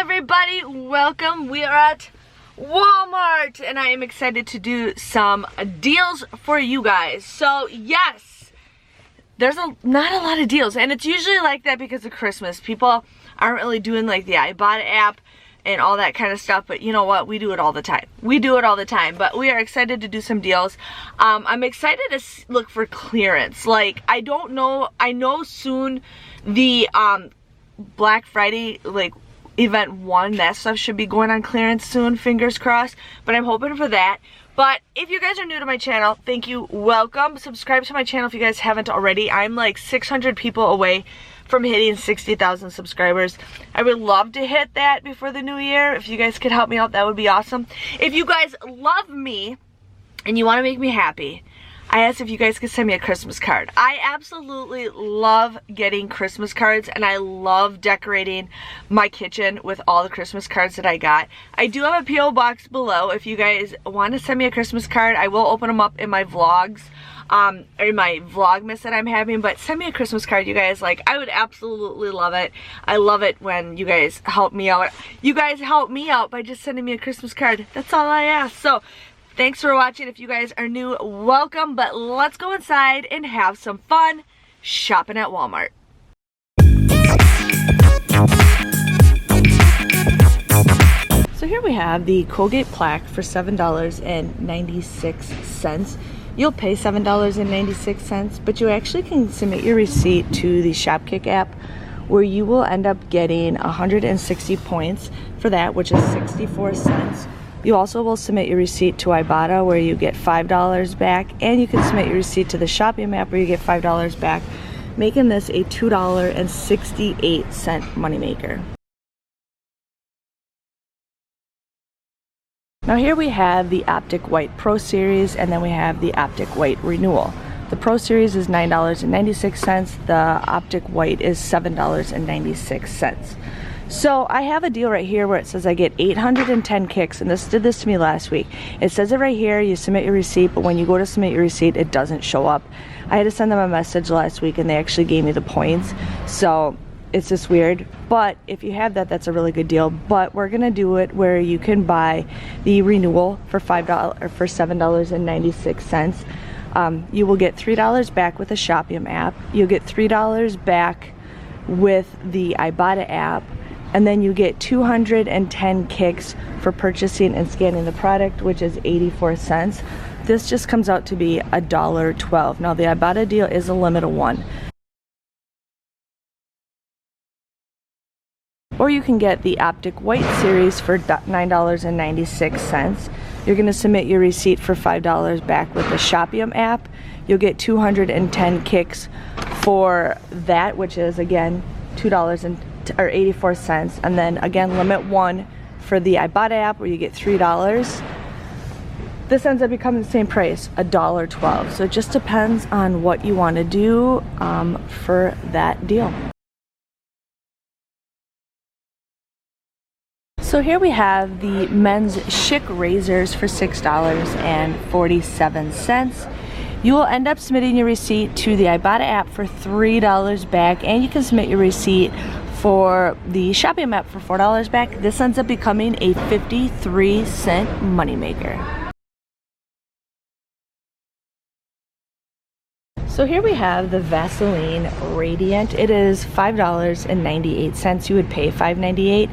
everybody, welcome. We are at Walmart and I am excited to do some deals for you guys. So yes, there's not a lot of deals, and it's usually like that because of Christmas. People aren't really doing like the Ibotta app and all that kind of stuff, but you know what, we do it all the time. We do it all the time, but we are excited to do some deals. I'm excited to look for clearance. Like, I don't know, I know soon the Black Friday like event 1, that stuff should be going on clearance soon, fingers crossed, but I'm hoping for that. But if you guys are new to my channel, thank you, welcome. Subscribe to my channel if you guys haven't already. I'm like 600 people away from hitting 60,000 subscribers. I would love to hit that before the new year. If you guys could help me out, that would be awesome. If you guys love me and you want to make me happy, I asked if you guys could send me a Christmas card. I absolutely love getting Christmas cards, and I love decorating my kitchen with all the Christmas cards that I got. I do have a P.O. box below. If you guys want to send me a Christmas card, I will open them up in my vlogs, or my Vlogmas that I'm having, but send me a Christmas card, you guys. Like, I would absolutely love it. I love it when you guys help me out. You guys help me out by just sending me a Christmas card. That's all I ask. So thanks for watching. If you guys are new, welcome, but let's go inside and have some fun shopping at Walmart. So here we have the Colgate plaque for $7.96. You'll pay $7.96, but you actually can submit your receipt to the Shopkick app, where you will end up getting 160 points for that, which is 64 cents. You also will submit your receipt to Ibotta, where you get $5 back, and you can submit your receipt to the shopping app, where you get $5 back, making this a $2.68 moneymaker. Now here we have the Optic White Pro Series, and then we have the Optic White Renewal. The Pro Series is $9.96, the Optic White is $7.96. So I have a deal right here where it says I get 810 kicks, and this did this to me last week. It says it right here, you submit your receipt, but when you go to submit your receipt, it doesn't show up. I had to send them a message last week, and they actually gave me the points. So it's just weird, but if you have that, that's a really good deal. But we're gonna do it where you can buy the renewal for $5 or for $7.96. You will get $3 back with the shopping app. You'll get $3 back with the Ibotta app, and then you get 210 kicks for purchasing and scanning the product, which is 84 cents. This just comes out to be $1.12. Now the Ibotta deal is a limit of 1. Or you can get the Optic White Series for $9.96. You're going to submit your receipt for $5 back with the Shopium app. You'll get 210 kicks for that, which is again $2.84, and then again limit 1 for the Ibotta app, where you get $3. This ends up becoming the same price, $1.12. So it just depends on what you want to do for that deal. So here we have the men's Schick razors for $6.47. You will end up submitting your receipt to the Ibotta app for $3 back, and you can submit your receipt for the shopping app for $4 back. This ends up becoming a 53-cent moneymaker. So here we have the Vaseline Radiant. It is $5.98. You would pay $5.98.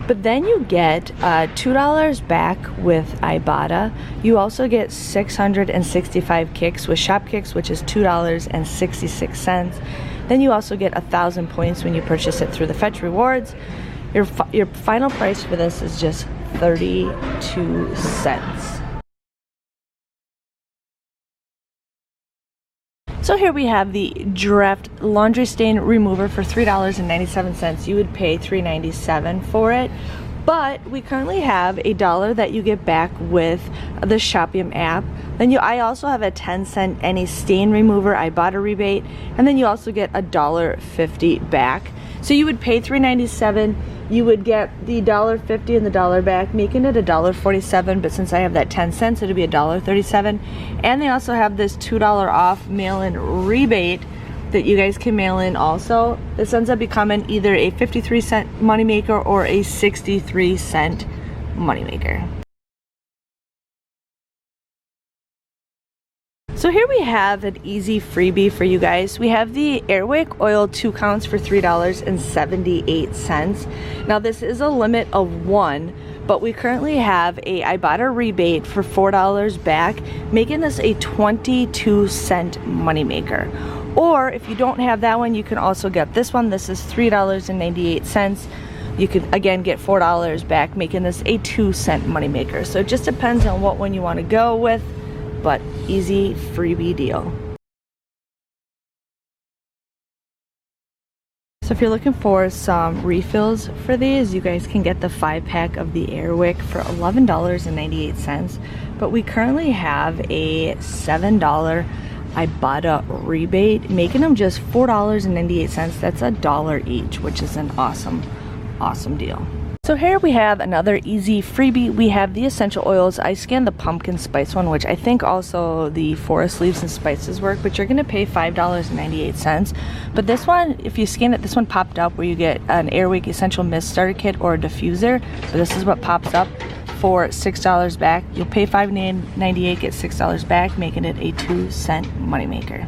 But then you get $2 back with Ibotta. You also get 665 kicks with Shop Kicks, which is $2.66. Then you also get 1,000 points when you purchase it through the Fetch Rewards. Your final price for this is just 32 cents. So here we have the Draft Laundry Stain Remover for $3.97. You would pay $3.97 for it, but we currently have $1 that you get back with the Shopium app. Then I also have a 10-cent any stain remover Ibotta rebate, and then you also get $1.50 back. So you would pay $3.97. You would get the $1.50 and the $1 back, making it $1.47. But since I have that 10 cents, it'll be $1.37. And they also have this $2 off mail-in rebate that you guys can mail in also. This ends up becoming either a 53-cent moneymaker or a 63-cent moneymaker. So here we have an easy freebie for you guys. We have the Airwick oil 2 counts for $3.78. Now this is a limit of 1, but we currently have a Ibotta rebate for $4 back, making this a 22-cent moneymaker. Or if you don't have that one, you can also get this one. This is $3.98. You could again get $4 back, making this a 2-cent moneymaker. So it just depends on what one you want to go with, but easy freebie deal. So if you're looking for some refills for these, you guys can get the 5-pack of the Airwick for $11.98. But we currently have a $7 Ibotta rebate, making them just $4.98. That's $1 each, which is an awesome deal. So here we have another easy freebie. We have the essential oils. I scanned the pumpkin spice one, which I think also the forest leaves and spices work, but you're gonna pay $5.98. But this one, if you scan it, this one popped up where you get an Airwick essential mist starter kit or a diffuser. So this is what pops up for $6 back. You'll pay $5.98, get $6 back, making it a 2-cent moneymaker.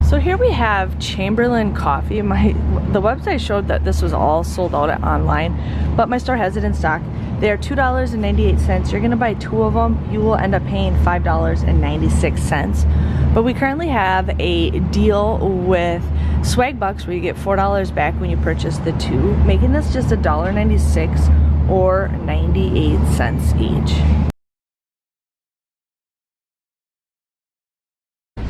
So here we have Chamberlain coffee. The website showed that this was all sold out online, but my store has it in stock. They are $2.98. You're gonna buy 2 of them. You will end up paying $5.96. But we currently have a deal with Swag Bucks where you get $4 back when you purchase the 2, making this just $1.96 or 98 cents each.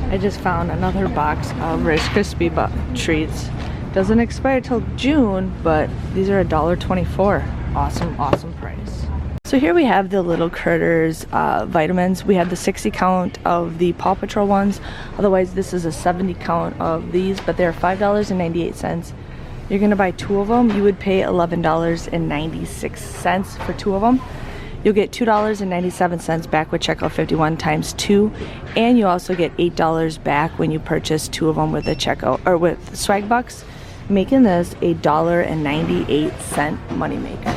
I just found another box of Rice Krispie treats. Doesn't expire till June, but these are $1.24. Awesome price. So here we have the Little Critters vitamins. We have the 60 count of the Paw Patrol ones. Otherwise, this is a 70 count of these, but they're $5.98. You're gonna buy 2 of them. You would pay $11.96 for 2 of them. You'll get $2.97 back with checkout 51 times 2, and you also get $8 back when you purchase 2 of them with a checkout or with Swag Bucks, making this a $1.98 moneymaker.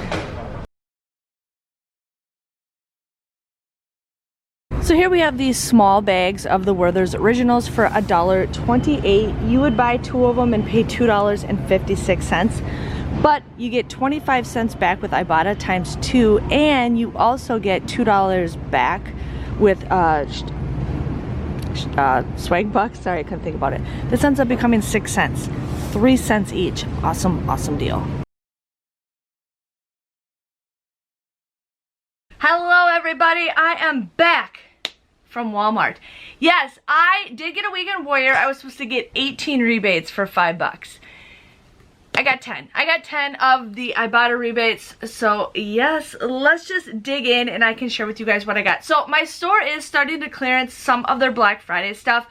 So here we have these small bags of the Werther's Originals for $1.28. You would buy 2 of them and pay $2.56. But you get 25 cents back with Ibotta times 2, and you also get $2 back with Swag Bucks. Sorry, I couldn't think about it. This ends up becoming 6 cents, 3 cents each. Awesome deal. Hello everybody, I am back from Walmart. Yes, I did get a Weekend Warrior. I was supposed to get 18 rebates for $5. I got 10. I got 10 of the Ibotta rebates. So yes, let's just dig in and I can share with you guys what I got. So my store is starting to clearance some of their Black Friday stuff.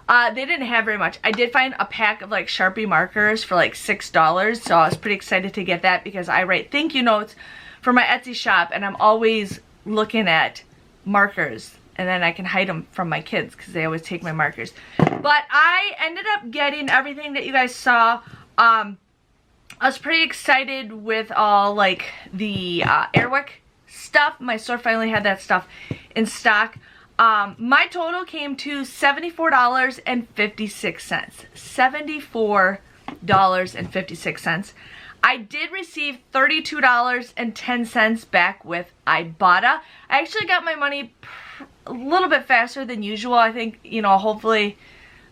They didn't have very much. I did find a pack of like Sharpie markers for like $6. So I was pretty excited to get that because I write thank you notes for my Etsy shop and I'm always looking at markers. And then I can hide them from my kids because they always take my markers. But I ended up getting everything that you guys saw. I was pretty excited with all like the Airwick stuff. My store finally had that stuff in stock. My total came to $74.56. $74.56. I did receive $32.10 back with Ibotta. I actually got my money a little bit faster than usual. I think, you know, hopefully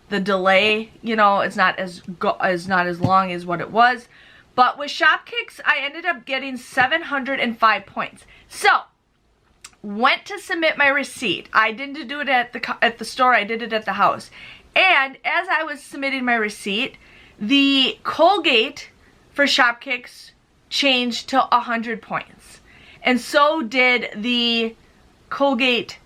the delay, you know, is not as long as what it was. But with Shopkicks, I ended up getting 705 points. So, went to submit my receipt. I didn't do it at the store, I did it at the house. And as I was submitting my receipt, the Colgate for Shopkicks changed to 100 points. And so did the Colgate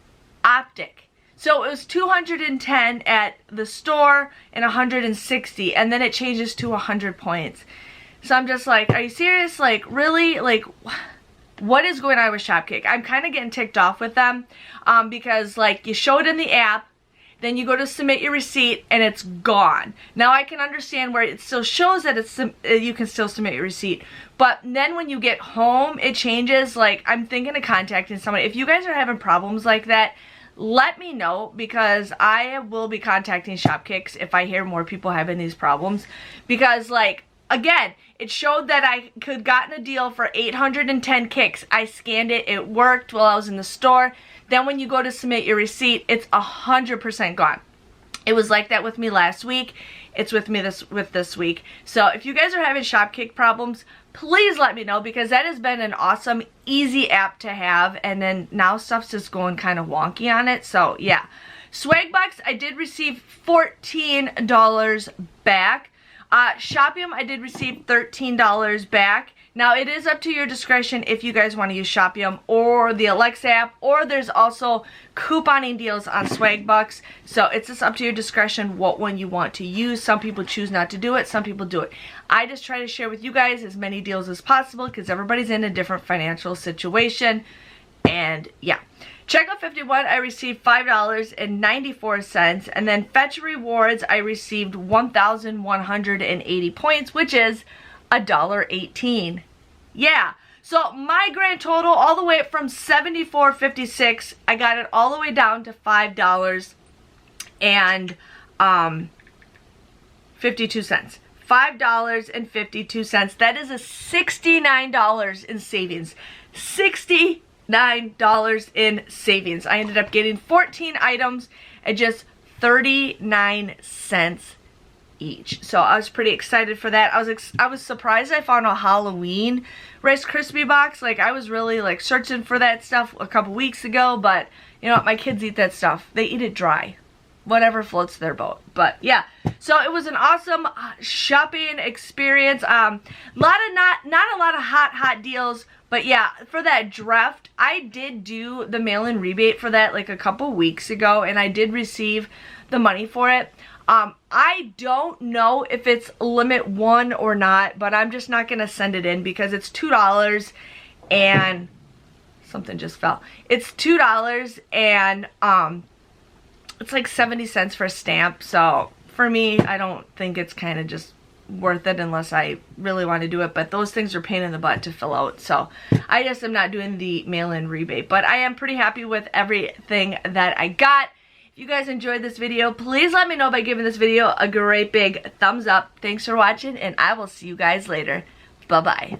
Optic. So it was 210 at the store and 160, and then it changes to 100 points. So I'm just like, are you serious? Like, really? Like, what is going on with Shopkick? I'm kind of getting ticked off with them because, like, you show it in the app, then you go to submit your receipt and it's gone. Now I can understand where it still shows that it's you can still submit your receipt, but then when you get home it changes. Like, I'm thinking of contacting someone. If you guys are having problems like that, let me know, because I will be contacting Shopkicks if I hear more people having these problems. Because, like, again, it showed that I could gotten a deal for 810 kicks. I scanned it, it worked while I was in the store. Then when you go to submit your receipt, it's 100% gone. It was like that with me last week. It's with me this week. So if you guys are having Shopkick problems, please let me know, because that has been an awesome, easy app to have. And then now stuff's just going kind of wonky on it. So yeah. Swagbucks, I did receive $14 back. Shopium, I did receive $13 back. Now, it is up to your discretion if you guys want to use Shopium or the Alexa app, or there's also couponing deals on Swagbucks. So it's just up to your discretion what one you want to use. Some people choose not to do it, some people do it. I just try to share with you guys as many deals as possible, because everybody's in a different financial situation. And yeah. Checkout 51, I received $5.94, and then Fetch Rewards, I received 1,180 points, which is $1.18. Yeah, so my grand total, all the way from $74.56, I got it all the way down to $5 and 52 cents. $5.52. That is a $69 in savings. $69 in savings. I ended up getting 14 items at just 39 cents each. So I was pretty excited for that. I was surprised I found a Halloween Rice Krispie box. Like, I was really like searching for that stuff a couple weeks ago, but you know what, my kids eat that stuff. They eat it dry. Whatever floats their boat. But yeah, so it was an awesome shopping experience. Not a lot of hot deals, but yeah, for that draft, I did do the mail-in rebate for that like a couple weeks ago, and I did receive the money for it. I don't know if it's limit 1 or not, but I'm just not gonna send it in because it's $2 and something just fell. It's $2 and it's like 70 cents for a stamp. So for me, I don't think it's kind of just worth it unless I really want to do it, but those things are pain in the butt to fill out, so I just am not doing the mail-in rebate. But I am pretty happy with everything that I got. If you guys enjoyed this video, please let me know by giving this video a great big thumbs up. Thanks for watching, and I will see you guys later. Bye-bye.